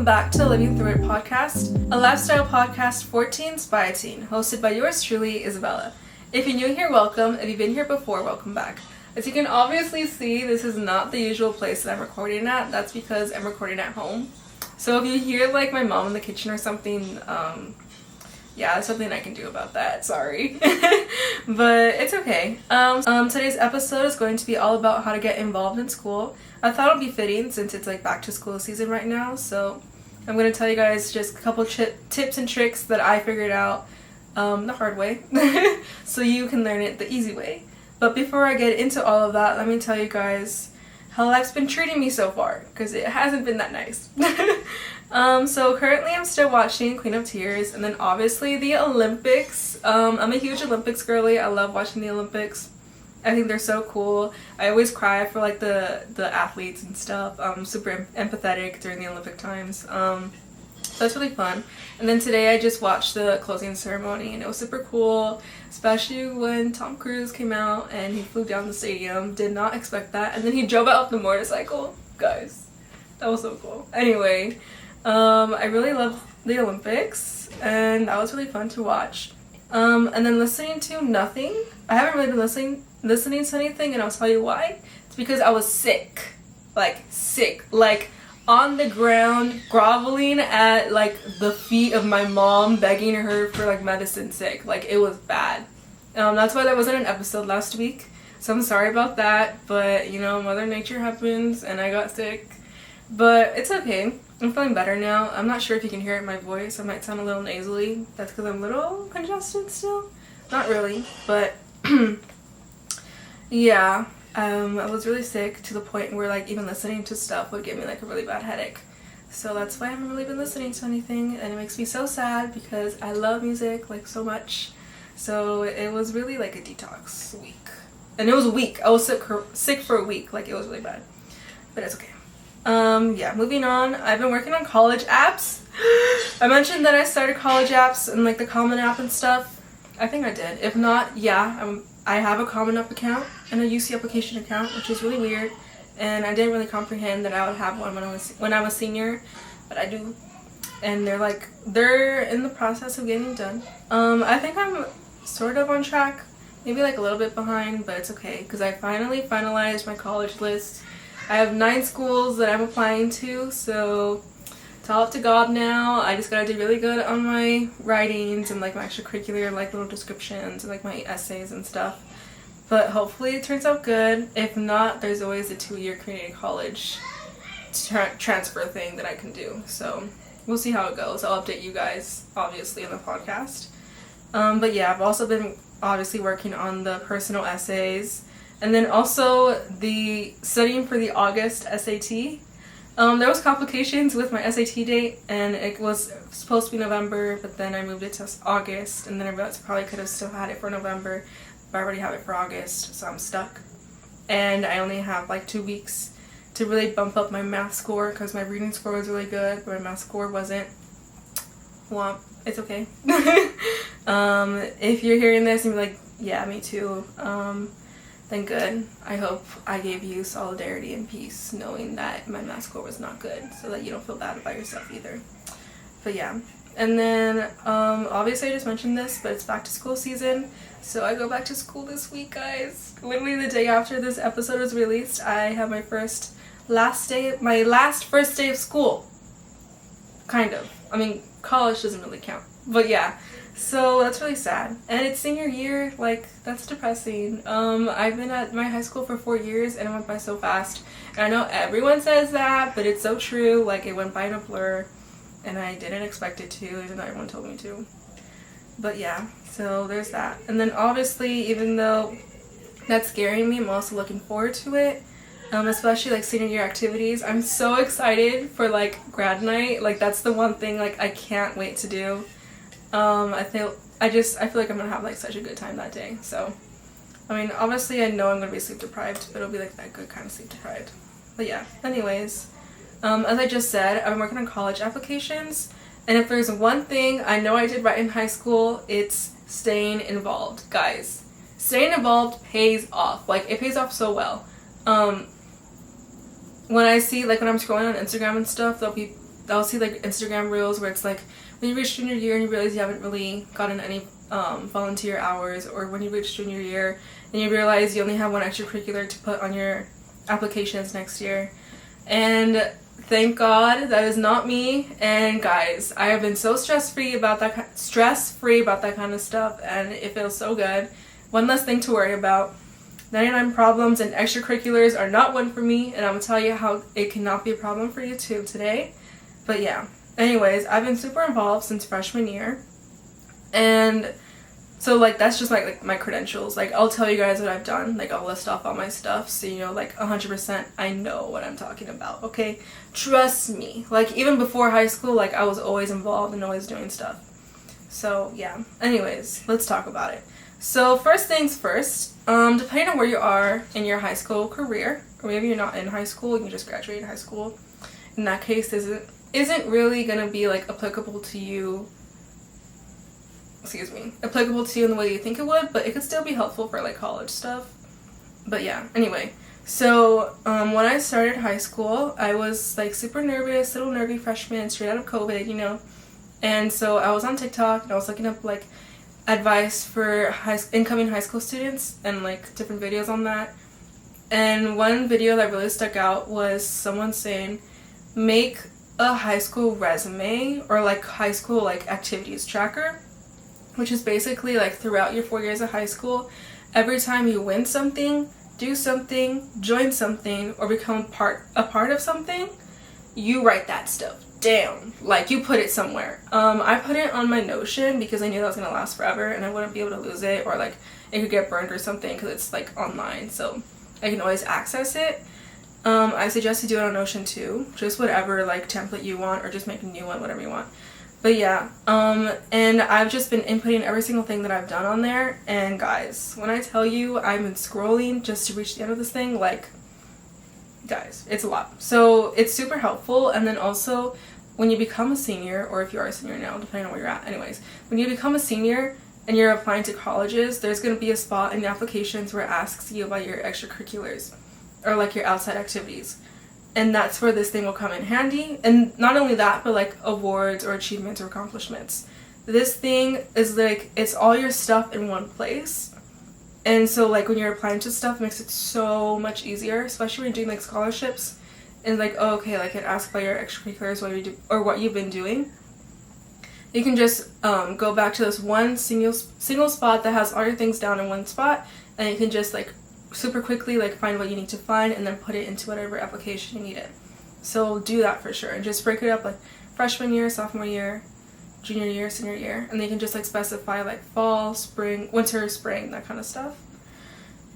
back to Living Through It podcast, a lifestyle podcast for teens by a teen, hosted by yours truly, Isabella. If you're new here, welcome. If you've been here before, welcome back. As you can obviously see, this is not the usual place that I'm recording at. That's because I'm recording at home. So if you hear like my mom in the kitchen or something, yeah, there's something I can do about that. Sorry. But it's okay. Today's episode is going to be all about how to get involved in school. I thought it would be fitting since it's like back to school season right now. So I'm going to tell you guys just a couple tips and tricks that I figured out the hard way. So you can learn it the easy way. But before I get into all of that, let me tell you guys how life's been treating me so far, because it hasn't been that nice. So currently I'm still watching Queen of Tears, and then obviously the Olympics. I'm a huge Olympics girly. I love watching the Olympics. I think they're so cool. I always cry for like the athletes and stuff. I'm super empathetic during the Olympic times. So that's really fun. And then today I just watched the closing ceremony, and it was super cool, especially when Tom Cruise came out and he flew down the stadium. Did not expect that. And then he drove out the motorcycle. Guys, that was so cool. Anyway, I really love the Olympics, and that was really fun to watch. And then listening to nothing. I haven't really been listening to anything, and I'll tell you why. It's because I was sick. Like on the ground, groveling at like the feet of my mom, begging her for like medicine sick. Like, it was bad. That's why there wasn't an episode last week. So I'm sorry about that, but you know, Mother Nature happens and I got sick. But it's okay. I'm feeling better now. I'm not sure if you can hear it in my voice. I might sound a little nasally. That's because I'm a little congested still. Not really, but yeah. I was really sick to the point where like even listening to stuff would give me like a really bad headache. So that's why I haven't really been listening to anything, and it makes me so sad because I love music like so much. So it was really like a detox week. And it was a week. I was sick for a week. Like, it was really bad. But it's okay. Yeah, moving on. I've been working on college apps. I mentioned that I started college apps and like the Common App and stuff. I think I did. If not, yeah, I have a Common App account and a UC application account, which is really weird. And I didn't really comprehend that I would have one when I was senior, but I do. And they're in the process of getting done. I think I'm sort of on track, maybe like a little bit behind, but it's okay because I finally finalized my college list. I have 9 schools that I'm applying to, so it's all up to God now. I just gotta do really good on my writings and like my extracurricular like little descriptions and like my essays and stuff. But hopefully it turns out good. If not, there's always a 2-year community college transfer thing that I can do. So we'll see how it goes. I'll update you guys obviously in the podcast. But yeah, I've also been obviously working on the personal essays. And then also the studying for the August SAT. There was complications with my SAT date, and it was supposed to be November, but then I moved it to August, and then I realized I probably could have still had it for November, but I already have it for August, so I'm stuck. And I only have like 2 weeks to really bump up my math score, because my reading score was really good, but my math score wasn't. Well, it's okay. If you're hearing this and you're like, yeah, me too, then good. I hope I gave you solidarity and peace knowing that my math score was not good, so that you don't feel bad about yourself either. But yeah. And then obviously I just mentioned this, but it's back to school season, so I go back to school this week, guys. Literally the day after this episode was released, I have my last first day of school. Kind of. I mean, college doesn't really count, but yeah. So that's really sad. And it's senior year, like, that's depressing. I've been at my high school for 4 years, and it went by so fast. And I know everyone says that, but it's so true. Like, it went by in a blur, and I didn't expect it to, even though everyone told me to. But yeah, so there's that. And then obviously, even though that's scaring me, I'm also looking forward to it. Especially like senior year activities. I'm so excited for like grad night. Like, that's the one thing like I can't wait to do. I feel like I'm gonna have like such a good time that day. So, I mean, obviously I know I'm gonna be sleep deprived, but it'll be like that good kind of sleep deprived. But yeah, anyways, as I just said, I've been working on college applications, and if there's one thing I know I did right in high school, it's staying involved, guys. Staying involved pays off. Like, it pays off so well. When I see, like, when I'm scrolling on Instagram and stuff, there'll be I'll see like Instagram reels where it's like when you reach junior year and you realize you haven't really gotten any volunteer hours, or when you reach junior year and you realize you only have one extracurricular to put on your applications next year. And thank God that is not me. And guys, I have been so stress-free about that kind of stuff, and it feels so good. One less thing to worry about. 99 problems and extracurriculars are not one for me, and I'm gonna tell you how it cannot be a problem for you too today. But yeah, anyways, I've been super involved since freshman year, and so like that's just like my credentials. Like I'll tell you guys what I've done, like I'll list off all my stuff so you know like 100% I know what I'm talking about, okay? Trust me. Like even before high school, like I was always involved and always doing stuff. So yeah, anyways, let's talk about it. So first things first, depending on where you are in your high school career, or maybe you're not in high school, you just graduated high school. In that case, isn't really gonna be like applicable to you in the way you think it would, but it could still be helpful for like college stuff. But yeah, anyway, so when I started high school, I was like super nervous, little nervy freshman, straight out of COVID, you know. And so I was on TikTok and I was looking up like advice for incoming high school students and like different videos on that. And one video that really stuck out was someone saying make a high school resume, or like high school like activities tracker, which is basically like throughout your 4 years of high school, every time you win something, do something, join something, or become a part of something, you write that stuff down. Like you put it somewhere. I put it on my Notion because I knew that was gonna last forever and I wouldn't be able to lose it, or like it could get burned or something because it's like online, so I can always access it. I suggest you do it on Notion too, just whatever like template you want, or just make a new one, whatever you want. But yeah, and I've just been inputting every single thing that I've done on there, and guys, when I tell you I've been scrolling just to reach the end of this thing, like, guys, it's a lot. So it's super helpful. And then also when you become a senior, or if you are a senior now, depending on where you're at, anyways, when you become a senior and you're applying to colleges, there's going to be a spot in the applications where it asks you about your extracurriculars, or like your outside activities. And that's where this thing will come in handy. And not only that, but like awards or achievements or accomplishments. This thing is like, it's all your stuff in one place. And so like when you're applying to stuff, it makes it so much easier, especially when you're doing like scholarships. And like, oh, okay, like it asks about your extracurriculars, what you do, or what you've been doing. You can just go back to this one single spot that has all your things down in one spot, and you can just like super quickly like find what you need to find and then put it into whatever application you need it. So do that for sure, and just break it up like freshman year, sophomore year, junior year, senior year, and they can just like specify like fall, spring, winter, spring, that kind of stuff.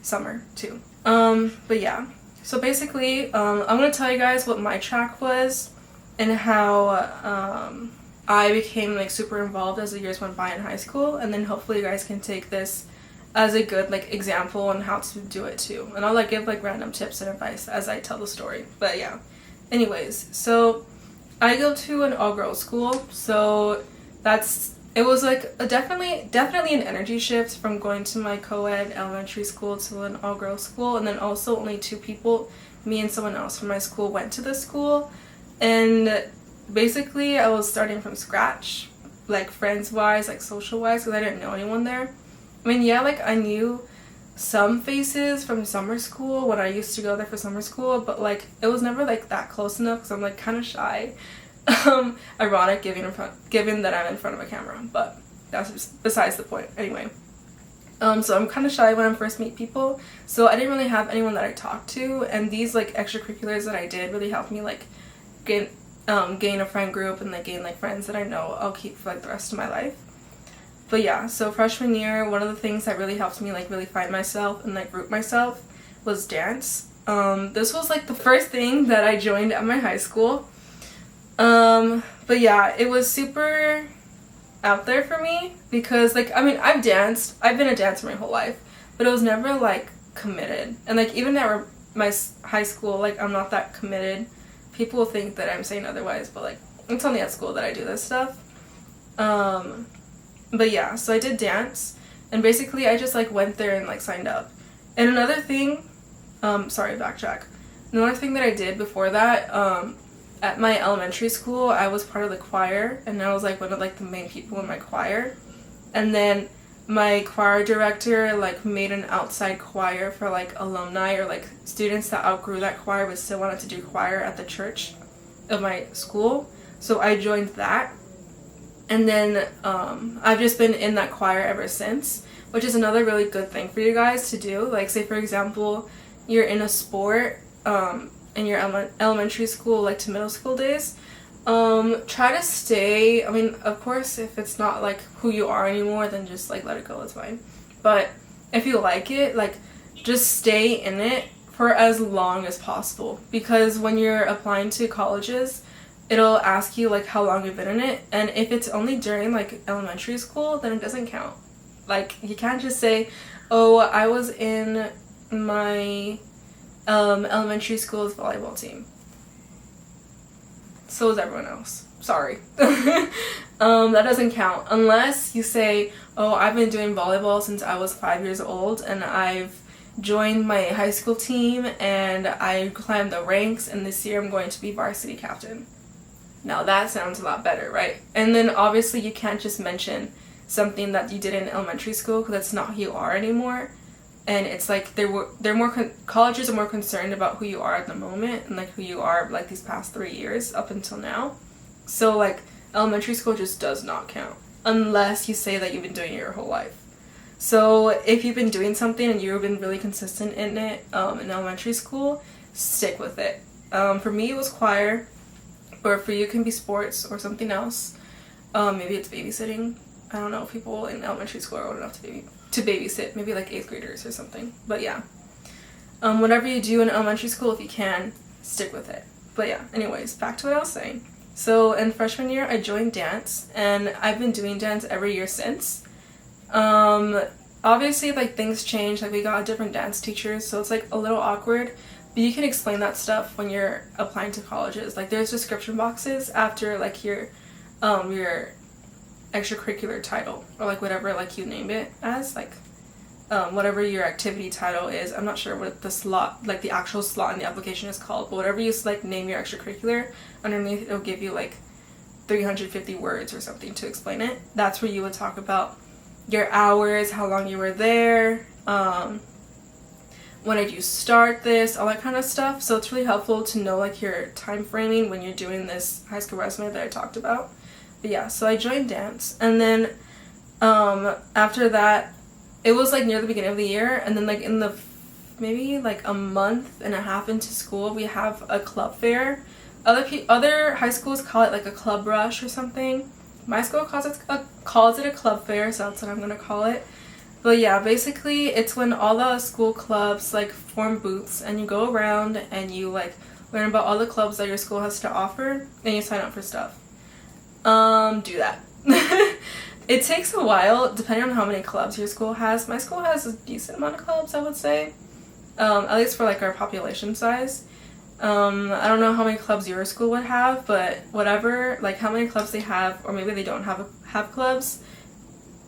Summer too. But yeah, so basically I'm gonna tell you guys what my track was and how I became like super involved as the years went by in high school, and then hopefully you guys can take this as a good like example on how to do it too. And I'll like give like random tips and advice as I tell the story. But yeah, anyways, so I go to an all-girls school, so it was like definitely an energy shift from going to my co-ed elementary school to an all-girls school. And then also only 2 people, me and someone else from my school, went to this school, and basically I was starting from scratch, like friends wise, like social wise, because I didn't know anyone there. I mean, yeah, like I knew some faces from summer school when I used to go there for summer school, but like it was never like that close enough because I'm like kind of shy. Ironic given that I'm in front of a camera, but that's besides the point. Anyway, so I'm kind of shy when I first meet people, so I didn't really have anyone that I talked to, and these like extracurriculars that I did really helped me like gain a friend group and like gain like friends that I know I'll keep for like the rest of my life. But yeah, so freshman year, one of the things that really helped me like really find myself and like root myself was dance. This was like the first thing that I joined at my high school. But yeah, it was super out there for me because like, I mean, I've been a dancer my whole life, but it was never like committed. And like even at my high school, like I'm not that committed. People will think that I'm saying otherwise, but like it's only at school that I do this stuff. But yeah, so I did dance, and basically I just like went there and like signed up. And another thing, sorry, backtrack. Another thing that I did before that, at my elementary school, I was part of the choir, and I was like one of like the main people in my choir. And then my choir director like made an outside choir for like alumni or like students that outgrew that choir but still wanted to do choir at the church of my school. So I joined that. And then I've just been in that choir ever since, which is another really good thing for you guys to do. Like, say for example, you're in a sport in your elementary school, like to middle school days, try to stay. I mean, of course, if it's not like who you are anymore, then just like let it go, it's fine. But if you like it, like just stay in it for as long as possible, because when you're applying to colleges, it'll ask you like how long you've been in it, and if it's only during like elementary school, then it doesn't count. Like, you can't just say, oh, I was in my elementary school's volleyball team, so is everyone else. Sorry. That doesn't count unless you say, oh, I've been doing volleyball since I was 5 years old, and I've joined my high school team and I climbed the ranks, and this year I'm going to be varsity captain. Now that sounds a lot better, right? And then obviously you can't just mention something that you did in elementary school, because that's not who you are anymore. And it's like colleges are more concerned about who you are at the moment and like who you are like these past 3 years up until now. So like elementary school just does not count unless you say that you've been doing it your whole life. So if you've been doing something and you've been really consistent in it in elementary school, stick with it. For me it was choir, or for you it can be sports or something else. Maybe it's babysitting. I don't know if people in elementary school are old enough to babysit, maybe like 8th graders or something. But yeah, whatever you do in elementary school, if you can, stick with it. But yeah, anyways, back to what I was saying. So in freshman year, I joined dance, and I've been doing dance every year since. Obviously, like, things change, like we got different dance teachers, so it's like a little awkward, but you can explain that stuff when you're applying to colleges. Like, there's description boxes after like your extracurricular title, or like whatever like you name it as, like whatever your activity title is. I'm not sure what the slot, like the actual slot in the application is called, but whatever you like name your extracurricular, underneath it'll give you like 350 words or something to explain it. That's where you would talk about your hours, how long you were there, when did you start this, all that kind of stuff. So it's really helpful to know like your time framing when you're doing this high school resume that I talked about. But yeah, so I joined dance, and then after that, it was like near the beginning of the year, and then like in the maybe like a month and a half into school, we have a club fair. Other high schools call it like a club rush or something. My school calls it a club fair, so that's what I'm gonna call it. But yeah, basically it's when all the school clubs like form booths, and you go around and you like learn about all the clubs that your school has to offer, and you sign up for stuff. Do that. It takes a while depending on how many clubs your school has. My school has a decent amount of clubs, I would say, at least for like our population size. I don't know how many clubs your school would have, but whatever, like how many clubs they have, or maybe they don't have clubs.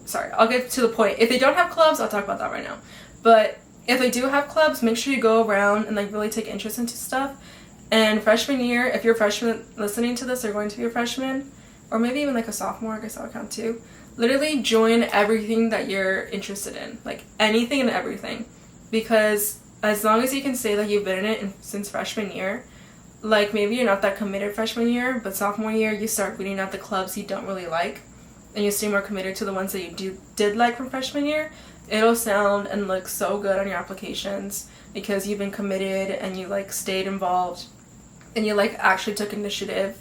Sorry, I'll get to the point. If they don't have clubs, I'll talk about that right now. But if they do have clubs, make sure you go around and like really take interest into stuff. And freshman year, if you're a freshman listening to this, or going to be a freshman, or maybe even like a sophomore, I guess that would count too. Literally join everything that you're interested in, like anything and everything, because as long as you can say that you've been in it since freshman year, like maybe you're not that committed freshman year, but sophomore year you start weeding out the clubs you don't really like, and you stay more committed to the ones that you did like from freshman year, it'll sound and look so good on your applications because you've been committed and you like stayed involved and you like actually took initiative,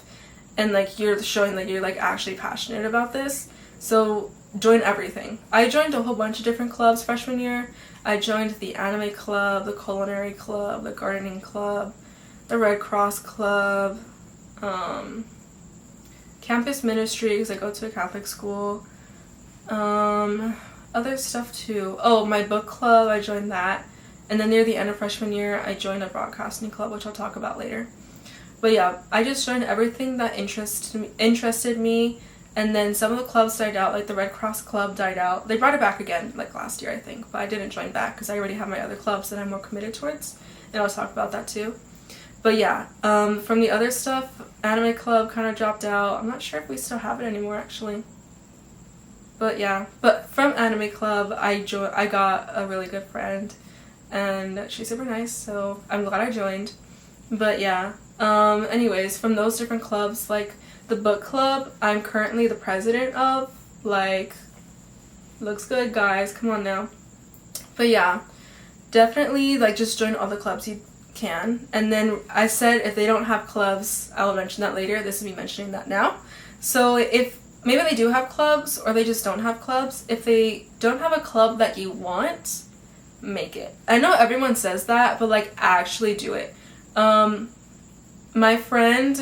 and like you're showing that you're like actually passionate about this. So join everything. I joined a whole bunch of different clubs freshman year. I joined the anime club, the culinary club, the gardening club, the Red Cross club, campus ministry because I go to a Catholic school, other stuff too. Oh, my book club, I joined that. And then near the end of freshman year, I joined a broadcasting club, which I'll talk about later. But yeah, I just joined everything that interested me. And then some of the clubs died out, like the Red Cross club died out. They brought it back again, like last year, I think. But I didn't join back because I already have my other clubs that I'm more committed towards. And I'll talk about that too. But yeah, from the other stuff, anime club kind of dropped out. I'm not sure if we still have it anymore, actually. But yeah, but from anime club, I got a really good friend, and she's super nice, so I'm glad I joined. But yeah, anyways, from those different clubs, like the book club, I'm currently the president of. Like, looks good, guys, come on now. But yeah, definitely, like, just join all the clubs you can. And then I said if they don't have clubs, I will mention that later. This is me mentioning that now. So if maybe they do have clubs, or they just don't have clubs, if they don't have a club that you want, make it. I know everyone says that, but like, actually do it. My friend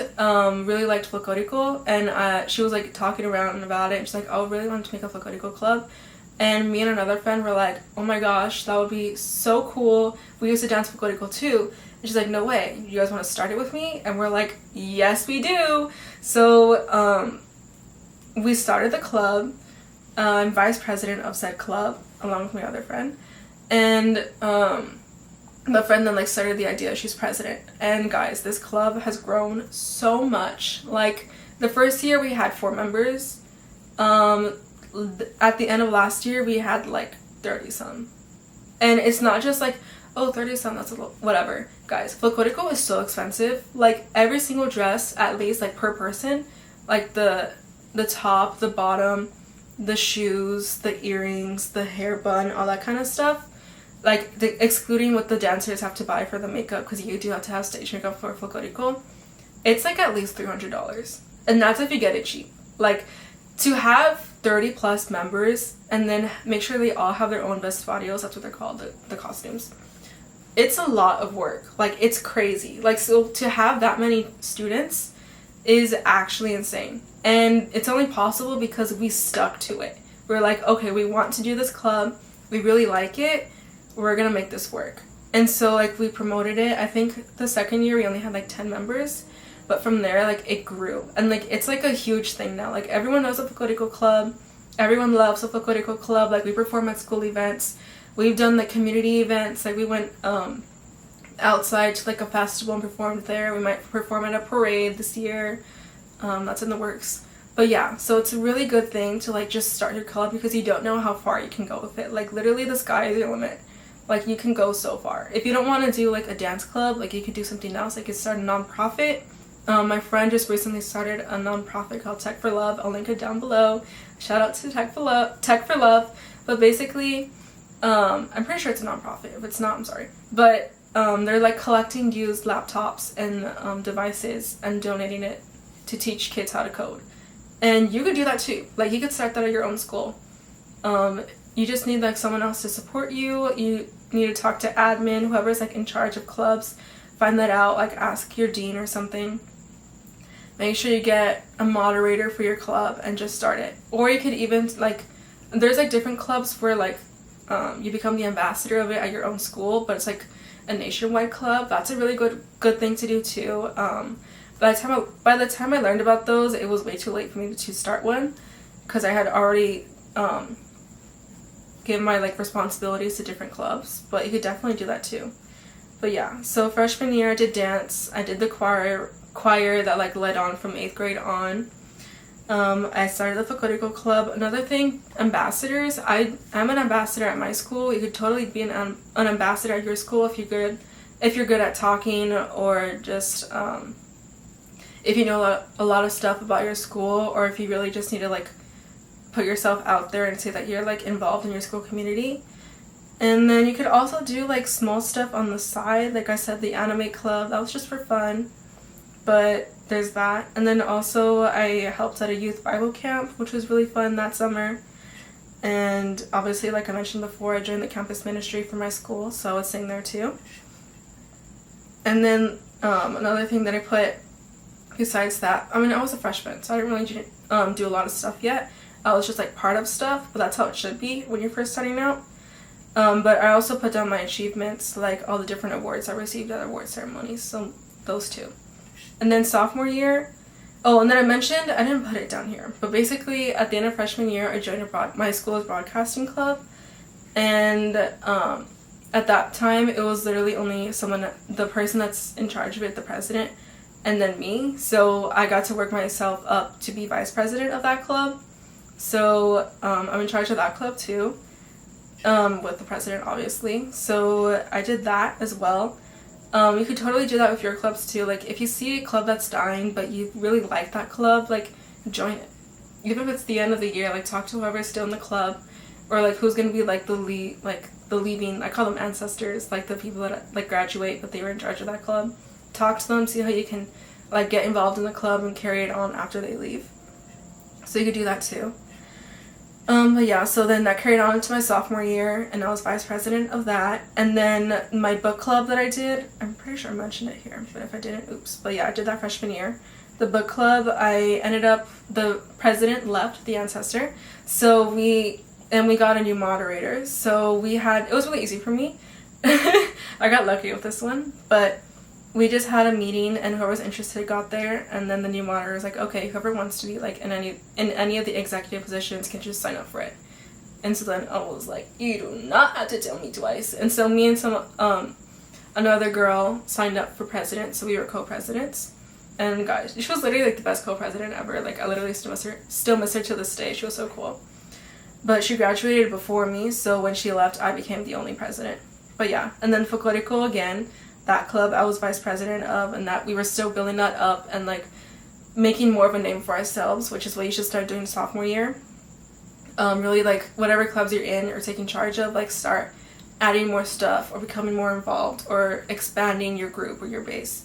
really liked Folklorico, and she was like talking around about it, and she's like, oh, I really wanted to make a Folklorico club. And me and another friend were like, oh my gosh, that would be so cool. We used to dance Folklorico too. And she's like, no way, you guys want to start it with me? And we're like, yes, we do. So we started the club. I'm vice president of said club, along with my other friend. And my friend then like started the idea, she's president. And guys, this club has grown so much. Like, the first year we had 4 members. At the end of last year we had like 30 some. And it's not just like, oh, 30 some, that's a little whatever. Guys, Folklorico is so expensive. Like, every single dress, at least like per person, like the top, the bottom, the shoes, the earrings, the hair bun, all that kind of stuff, like excluding what the dancers have to buy for the makeup, because you do have to have stage makeup for Folklorico, it's like at least $300. And that's if you get it cheap. Like, to have 30 plus members and then make sure they all have their own vestuarios, that's what they're called, the costumes, it's a lot of work. Like, it's crazy. Like, so to have that many students is actually insane. And it's only possible because we stuck to it. We're like, okay, we want to do this club, we really like it, we're gonna make this work. And so like, we promoted it. I think the second year we only had like 10 members, but from there, like, it grew. And like, it's like a huge thing now. Like, everyone knows the Folklorico club, everyone loves the Folklorico club. Like, we perform at school events, we've done like community events. Like, we went outside to like a festival and performed there. We might perform at a parade this year. That's in the works. But yeah, so it's a really good thing to like just start your club, because you don't know how far you can go with it. Like, literally the sky is your limit. Like, you can go so far. If you don't want to do like a dance club, like, you could do something else. Like, you could start a non-profit. My friend just recently started a non-profit called Tech for Love. I'll link it down below. Shout out to Tech for Love. But basically, I'm pretty sure it's a non-profit. If it's not, I'm sorry. But they're like collecting used laptops and devices and donating it to teach kids how to code. And you could do that too. Like, you could start that at your own school. You just need like someone else to support you. You need to talk to admin, whoever's like in charge of clubs. Find that out. Like, ask your dean or something. Make sure you get a moderator for your club and just start it. Or you could even like, there's like different clubs where like you become the ambassador of it at your own school, but it's like a nationwide club. That's a really good thing to do too. By the time I learned about those, it was way too late for me to start one, because I had already given my like responsibilities to different clubs. But you could definitely do that too. But yeah, so freshman year I did dance. I did the choir that like led on from 8th grade on. I started the Folklorico club. Another thing, ambassadors. I'm an ambassador at my school. You could totally be an ambassador at your school if you're good at talking, or just if you know a lot of stuff about your school, or if you really just need to like put yourself out there and say that you're like involved in your school community. And then you could also do like small stuff on the side. Like I said, the anime club, that was just for fun. But there's that. And then also I helped at a youth Bible camp, which was really fun that summer. And obviously, like I mentioned before, I joined the campus ministry for my school, so I would sing there too. And then another thing that I put besides that, I mean, I was a freshman, so I didn't really do a lot of stuff yet. I was just like part of stuff, but that's how it should be when you're first starting out. But I also put down my achievements, like all the different awards I received at award ceremonies, so those two. And then sophomore year, oh, and then I mentioned, I didn't put it down here, but basically at the end of freshman year, I joined my school's broadcasting club, and at that time, it was literally only the person that's in charge of it, the president, and then me. So I got to work myself up to be vice president of that club. So I'm in charge of that club too, with the president, obviously. So I did that as well. You could totally do that with your clubs too. Like, if you see a club that's dying, but you really like that club, like, join it. Even if it's the end of the year, like, talk to whoever's still in the club, or like who's gonna be like the leaving, I call them ancestors, like the people that like graduate but they were in charge of that club. Talk to them, see how you can like get involved in the club and carry it on after they leave. So you could do that too. But yeah, so then that carried on into my sophomore year, and I was vice president of that. And then my book club that I did, I'm pretty sure I mentioned it here, but if I didn't, oops. But yeah, I did that freshman year. The book club, the president left, the ancestor, so we got a new moderator. So it was really easy for me. I got lucky with this one, but we just had a meeting, and whoever was interested got there, and then the new moderator was like, okay, whoever wants to be like in any of the executive positions can just sign up for it. And so then I was like, you do not have to tell me twice. And so me and another girl signed up for president, so we were co-presidents. And guys, she was literally like the best co-president ever. Like, I literally still miss her to this day. She was so cool. But she graduated before me, so when she left, I became the only president. But yeah, and then Folklorico again, that club I was vice president of, and that we were still building that up and like making more of a name for ourselves, which is what you should start doing sophomore year. Really, like, whatever clubs you're in or taking charge of, like, start adding more stuff or becoming more involved or expanding your group or your base.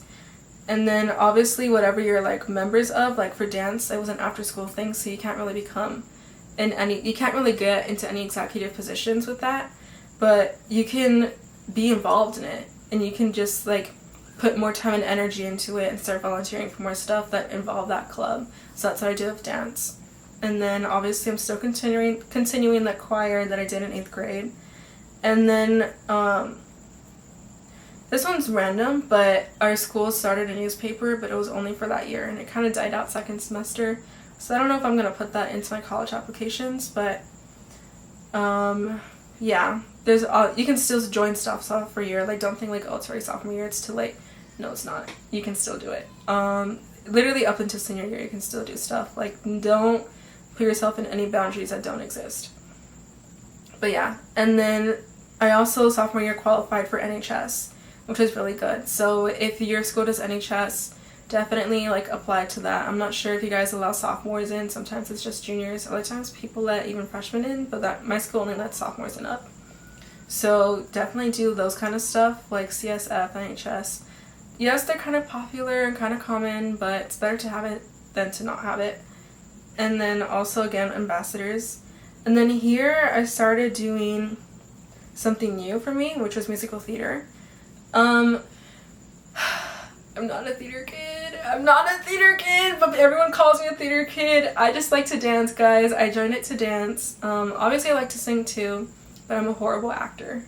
And then obviously whatever you're like members of, like for dance, it was an after school thing, so you can't really you can't really get into any executive positions with that, but you can be involved in it, and you can just like put more time and energy into it and start volunteering for more stuff that involve that club. So that's what I did with dance. And then obviously I'm still continuing the choir that I did in 8th grade. And then this one's random, but our school started a newspaper, but it was only for that year, and it kind of died out second semester. So I don't know if I'm going to put that into my college applications, but yeah, you can still join stuff sophomore year. Like, don't think like, oh, it's already sophomore year, it's too late. No, it's not. You can still do it. Literally up until senior year, you can still do stuff. Like, don't put yourself in any boundaries that don't exist. But yeah, and then I also sophomore year qualified for NHS, which was really good. So if your school does NHS, definitely like apply to that. I'm not sure if you guys allow sophomores in. Sometimes it's just juniors. Other times people let even freshmen in, but my school only lets sophomores in up. So definitely do those kind of stuff like CSF, NHS. Yes, they're kind of popular and kind of common, but it's better to have it than to not have it. And then also again, ambassadors. And then here I started doing something new for me, which was musical theater. I'm not a theater kid, but everyone calls me a theater kid. I just like to dance, guys. I joined it to dance. Obviously I like to sing too, but I'm a horrible actor.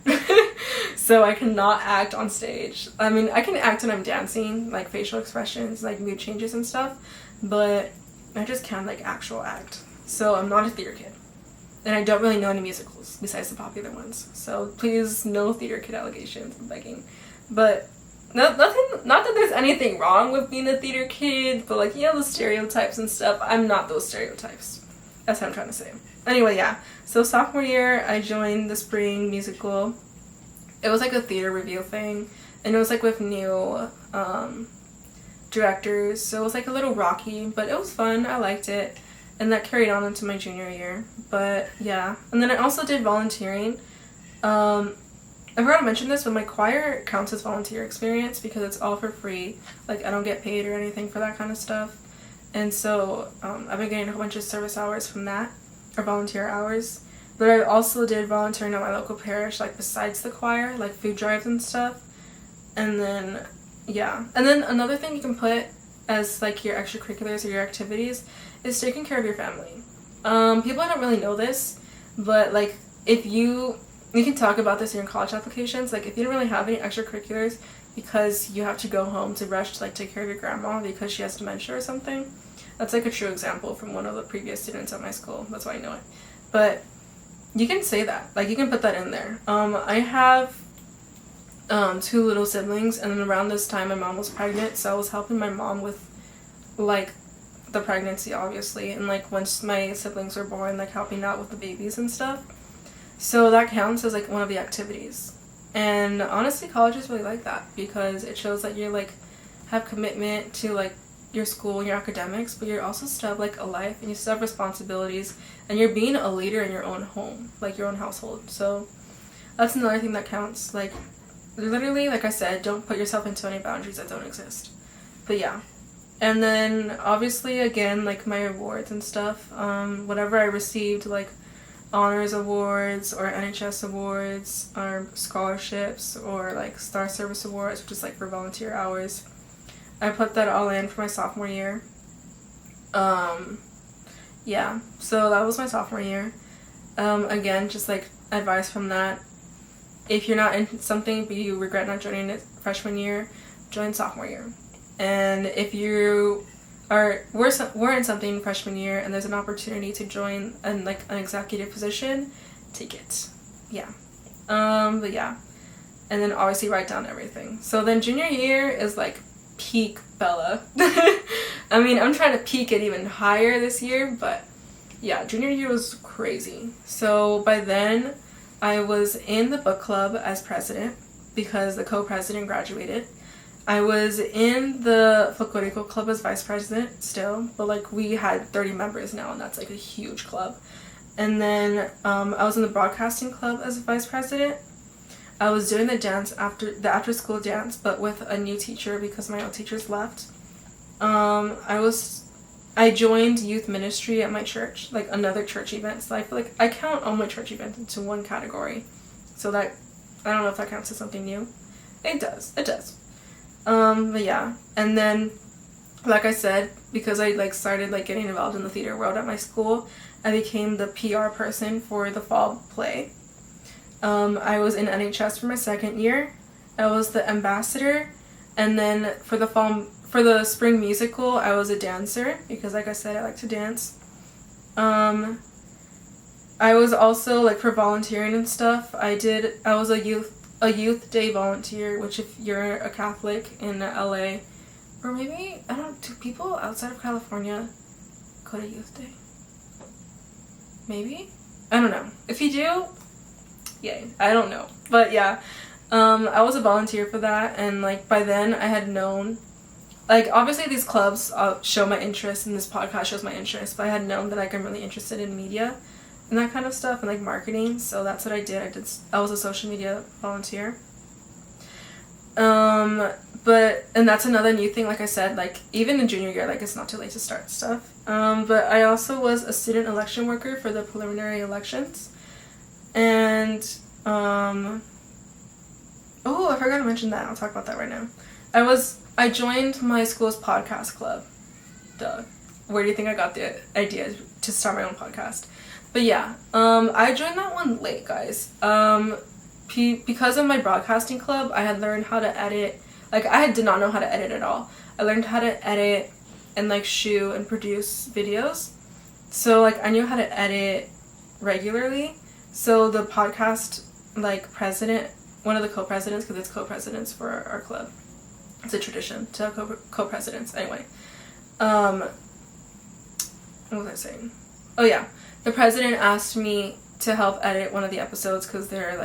So I cannot act on stage. I mean, I can act when I'm dancing, like facial expressions, like mood changes and stuff, but I just can't like actual act. So I'm not a theater kid. And I don't really know any musicals besides the popular ones. So please, no theater kid allegations, I'm begging. But not that there's anything wrong with being a theater kid, but like, you know, the stereotypes and stuff, I'm not those stereotypes. That's what I'm trying to say. Anyway, yeah. So sophomore year, I joined the spring musical. It was like a theater review thing, and it was like with new directors, so it was like a little rocky, but it was fun. I liked it, and that carried on into my junior year. But yeah, and then I also did volunteering. I forgot to mention this, but my choir counts as volunteer experience because it's all for free. Like, I don't get paid or anything for that kind of stuff. And so I've been getting a whole bunch of service hours from that, or volunteer hours. But I also did volunteering at my local parish, like besides the choir, like food drives and stuff. And then, yeah. And then another thing you can put as like your extracurriculars or your activities is taking care of your family. People don't really know this, but like if you can talk about this in your college applications, like if you don't really have any extracurriculars because you have to go home to rush to like take care of your grandma because she has dementia or something. That's like a true example from one of the previous students at my school. That's why I know it. But you can say that. Like, you can put that in there. I have two little siblings, and then around this time my mom was pregnant, so I was helping my mom with like the pregnancy, obviously, and like once my siblings were born, like helping out with the babies and stuff. So that counts as like one of the activities. And honestly, colleges really like that because it shows that you're like have commitment to like your school and your academics, but you're also still have like a life and you still have responsibilities, and you're being a leader in your own home, like your own household. So that's another thing that counts. Like literally, like I said, don't put yourself into any boundaries that don't exist. But yeah. And then obviously again, like my awards and stuff, whatever I received, like honors awards or NHS awards or scholarships or like Star Service awards, which is like for volunteer hours, I put that all in for my sophomore year. Yeah, so that was my sophomore year. Again, just like advice from that, if you're not in something but you regret not joining it freshman year, join sophomore year. And if you we're in something freshman year and there's an opportunity to join an executive position, take it. Yeah. But yeah. And then obviously write down everything. So then junior year is like peak Bella. I mean, I'm trying to peak it even higher this year, but yeah, junior year was crazy. So by then I was in the book club as president because the co-president graduated. I was in the folklorico club as vice president still, but like we had 30 members now, and that's like a huge club. And then I was in the broadcasting club as vice president. I was doing the dance after school dance, but with a new teacher because my old teachers left. I joined youth ministry at my church, like another church event. So I feel like I count all my church events into one category. So that, I don't know if that counts as something new. It does. But yeah, and then, like I said, because I like started like getting involved in the theater world at my school, I became the PR person for the fall play. I was in NHS for my second year. I was the ambassador, and then for the spring musical, I was a dancer because, like I said, I like to dance. I was also like for volunteering and stuff. I was a youth day volunteer, which if you're a Catholic in LA, or maybe, I don't know, do people outside of California go to youth day? Maybe? I don't know. If you do, yay. I don't know. But yeah, I was a volunteer for that, and like by then I had known, like obviously these clubs show my interest, and this podcast shows my interest, but I had known that like I'm really interested in media and that kind of stuff, and like marketing, so that's what I did. I was a social media volunteer. And that's another new thing, like I said, like even in junior year, like it's not too late to start stuff. But I also was a student election worker for the preliminary elections. And oh, I forgot to mention that. I'll talk about that right now. I joined my school's podcast club. Duh. Where do you think I got the idea to start my own podcast? But yeah, I joined that one late, guys. Because of my broadcasting club, I had learned how to edit. Like, I did not know how to edit at all. I learned how to edit and, like, shoot and produce videos. So, like, I knew how to edit regularly. So, the podcast, like, president, one of the co-presidents, because it's co-presidents for our club. It's a tradition to have co-presidents. Anyway. What was I saying? Oh, yeah. The president asked me to help edit one of the episodes because their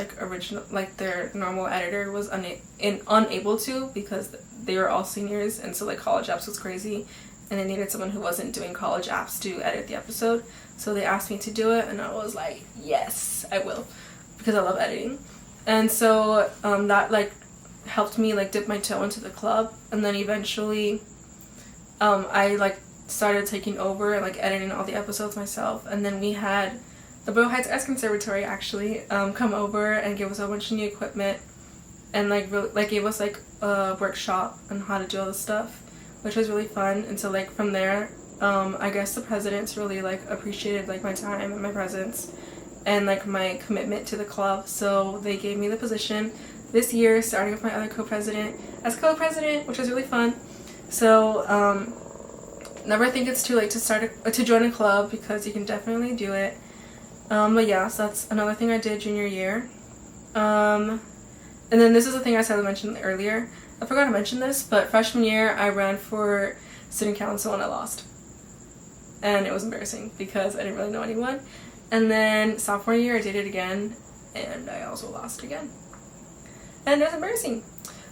their normal editor was unable to because they were all seniors, and so like college apps was crazy, and they needed someone who wasn't doing college apps to edit the episode. So they asked me to do it, and I was like, yes, I will, because I love editing. And so that like helped me like dip my toe into the club, and then eventually I like started taking over and like editing all the episodes myself. And then we had the Boyle Heights Arts Conservatory actually come over and give us a bunch of new equipment, and like gave us like a workshop on how to do all this stuff, which was really fun. And so like from there, I guess the presidents really like appreciated like my time and my presence and like my commitment to the club, so they gave me the position this year, starting with my other co-president as co-president, which was really fun. So never think it's too late to join a club, because you can definitely do it. But yeah, so that's another thing I did junior year. And And then this is the thing I mentioned earlier. I forgot to mention this, but freshman year I ran for student council and I lost. And it was embarrassing because I didn't really know anyone. And then sophomore year I did it again and I also lost again. And it was embarrassing.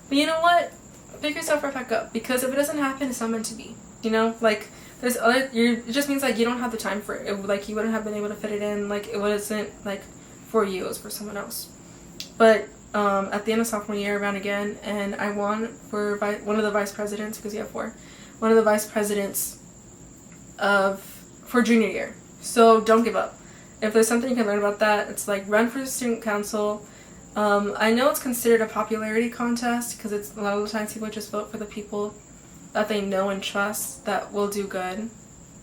But you know what? Pick yourself right back up, because if it doesn't happen, it's not meant to be. You know, like there's other. It just means like you don't have the time for it. Like you wouldn't have been able to fit it in. Like it wasn't like for you. It was for someone else. But at the end of sophomore year, I ran again, and I won for one of the vice presidents, because you have 4. One of the vice presidents for junior year. So don't give up. If there's something you can learn about that, it's like run for student council. I know it's considered a popularity contest because it's a lot of the times people just vote for the people that they know and trust that will do good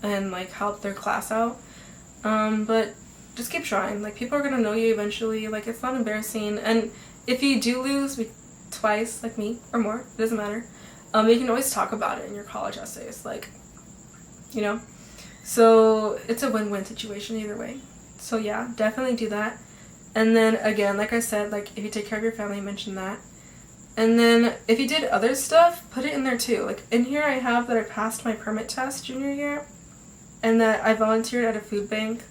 and like help their class out. But just keep trying. Like people are gonna know you eventually. Like it's not embarrassing. And if you do lose twice, like me or more, it doesn't matter. You can always talk about it in your college essays. Like, you know. So it's a win-win situation either way. So yeah, definitely do that. And then again, like I said, like if you take care of your family, mention that. And then if you did other stuff, put it in there too. Like in here I have that I passed my permit test junior year, and that I volunteered at a food bank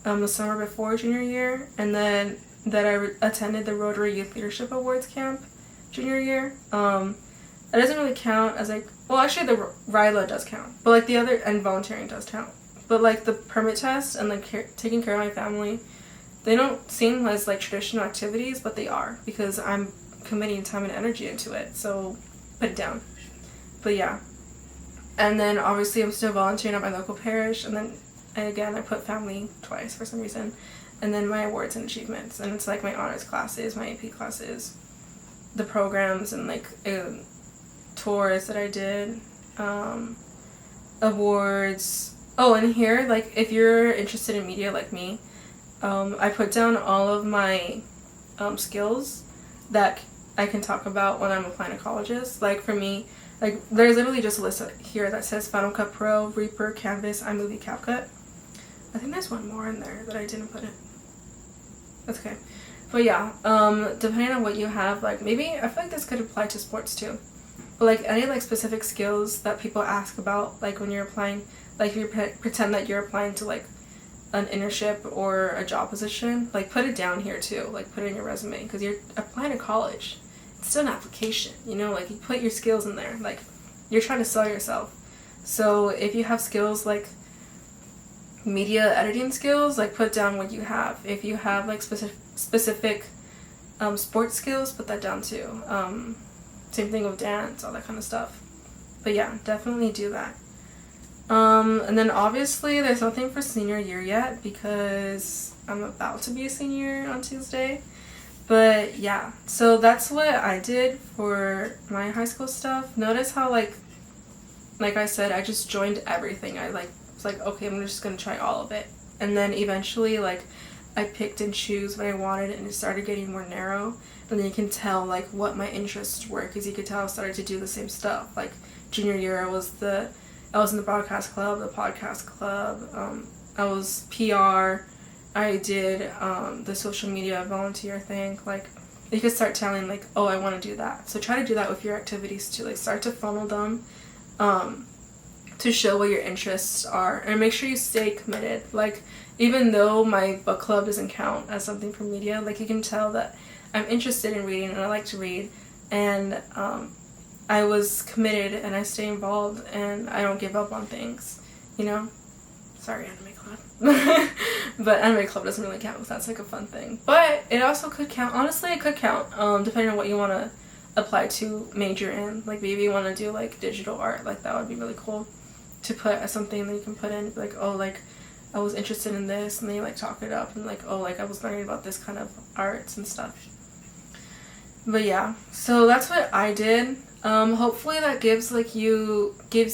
the summer before junior year, and then that I attended the Rotary Youth Leadership Awards camp junior year. That doesn't really count as like, well actually the RILA does count, but like the other, and volunteering does count. But like the permit test and like taking care of my family, they don't seem as like traditional activities, but they are, because I'm committing time and energy into it. So put it down. But yeah. And then obviously I'm still volunteering at my local parish, and then again I put family twice for some reason. And then my awards and achievements, and it's like my honors classes, my AP classes, the programs, and like tours that I did, awards. Oh, and here, like if you're interested in media like me, I put down all of my skills that I can talk about when I'm applying to colleges. Like for me, like there's literally just a list here that says Final Cut Pro, Reaper, Canvas, iMovie, CapCut. I think there's one more in there that I didn't put in. That's okay. But yeah, depending on what you have, like maybe, I feel like this could apply to sports too. But like any like specific skills that people ask about, like when you're applying, like if you pretend that you're applying to like an internship or a job position, like put it down here too, like put it in your resume, because you're applying to college. It's still an application, you know, like you put your skills in there, like you're trying to sell yourself. So if you have skills like media editing skills, like put down what you have. If you have like specific sports skills, put that down too. Same thing with dance, all that kind of stuff. But yeah, definitely do that. And then obviously there's nothing for senior year yet, because I'm about to be a senior on Tuesday. But yeah, so that's what I did for my high school stuff. Notice how like I said, I just joined everything. I was like, okay, I'm just gonna try all of it. And then eventually like I picked and choose what I wanted, and it started getting more narrow. And then you can tell like what my interests were, because you could tell I started to do the same stuff. Like junior year I was in the broadcast club, the podcast club, I was PR, I did the social media volunteer thing. Like you could start telling like, oh, I want to do that. So try to do that with your activities too. Like start to funnel them to show what your interests are, and make sure you stay committed. Like even though my book club doesn't count as something for media, like you can tell that I'm interested in reading and I like to read, and I was committed and I stay involved and I don't give up on things, you know? Sorry, anime club. But anime club doesn't really count, because that's like a fun thing. But it also could count. Honestly, it could count, depending on what you want to apply to major in. Like maybe you want to do like digital art, like that would be really cool to put as something that you can put in, like, oh, like I was interested in this, and then you like talk it up, and like, oh, like I was learning about this kind of arts and stuff. But yeah, so that's what I did. Hopefully that gives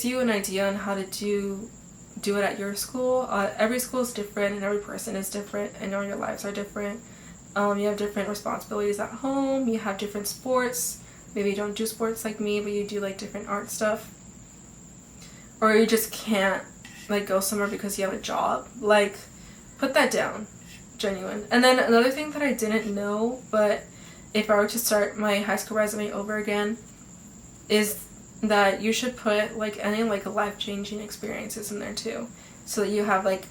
you an idea on how to do it at your school. Every school is different, and every person is different, and all your lives are different. You have different responsibilities at home, you have different sports. Maybe you don't do sports like me, but you do like different art stuff. Or you just can't like go somewhere because you have a job. Like put that down. Genuine. And then another thing that I didn't know, but if I were to start my high school resume over again, is that you should put like any like life-changing experiences in there too, so that you have like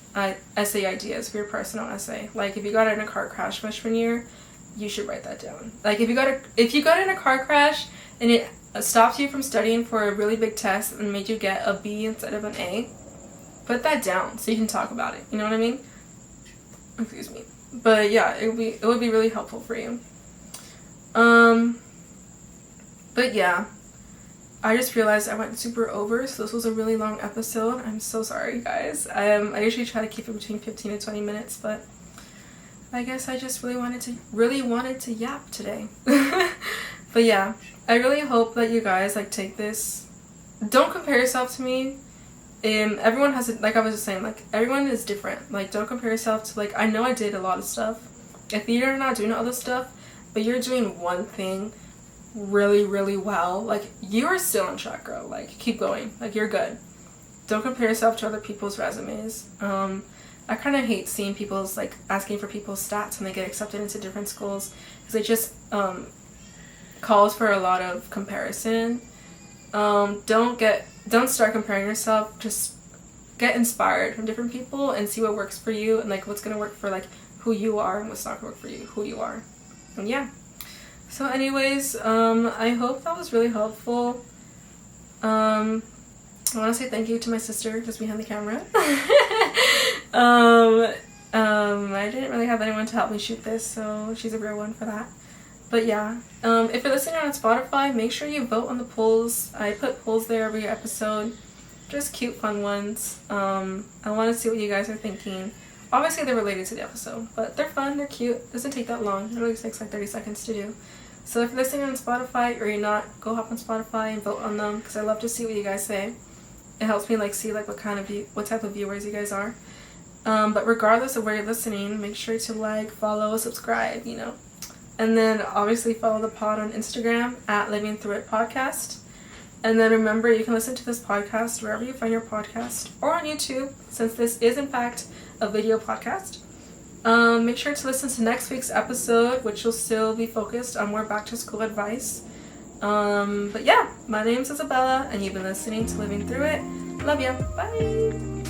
essay ideas for your personal essay. Like if you got in a car crash freshman year, you should write that down. Like if you got in a car crash and it stopped you from studying for a really big test and made you get a B instead of an A, put that down so you can talk about it. You know what I mean? Excuse me. But yeah, it would be really helpful for you. But yeah, I just realized I went super over, so this was a really long episode. I'm so sorry, guys. I usually try to keep it between 15 to 20 minutes, but I guess I just really wanted to yap today. But yeah, I really hope that you guys like take this. Don't compare yourself to me. Everyone has like I was just saying, like everyone is different. Like don't compare yourself to like I know I did a lot of stuff. If you're not doing all this stuff, but you're doing one thing really, really well, like you are still on track, girl. Like keep going. Like you're good. Don't compare yourself to other people's resumes. I kind of hate seeing people's like asking for people's stats when they get accepted into different schools, because it just calls for a lot of comparison. Don't start comparing yourself. Just get inspired from different people and see what works for you and like what's gonna work for like who you are and what's not gonna work for you, who you are. And yeah. So anyways, I hope that was really helpful. I want to say thank you to my sister just behind the camera. I didn't really have anyone to help me shoot this, so she's a real one for that. But yeah, if you're listening on Spotify, make sure you vote on the polls. I put polls there every episode, just cute, fun ones. I want to see what you guys are thinking. Obviously, they're related to the episode, but they're fun, they're cute. Doesn't take that long. It only takes like 30 seconds to do. So if you're listening on Spotify or you're not, go hop on Spotify and vote on them, because I love to see what you guys say. It helps me like see like what type of viewers you guys are. But regardless of where you're listening, make sure to like, follow, subscribe, you know. And then obviously follow the pod on Instagram at Living Through It Podcast. And then remember, you can listen to this podcast wherever you find your podcast, or on YouTube, since this is in fact a video podcast. Make sure to listen to next week's episode, which will still be focused on more back to school advice. But yeah, my name's Isabella, and you've been listening to Living Through It. Love ya. Bye.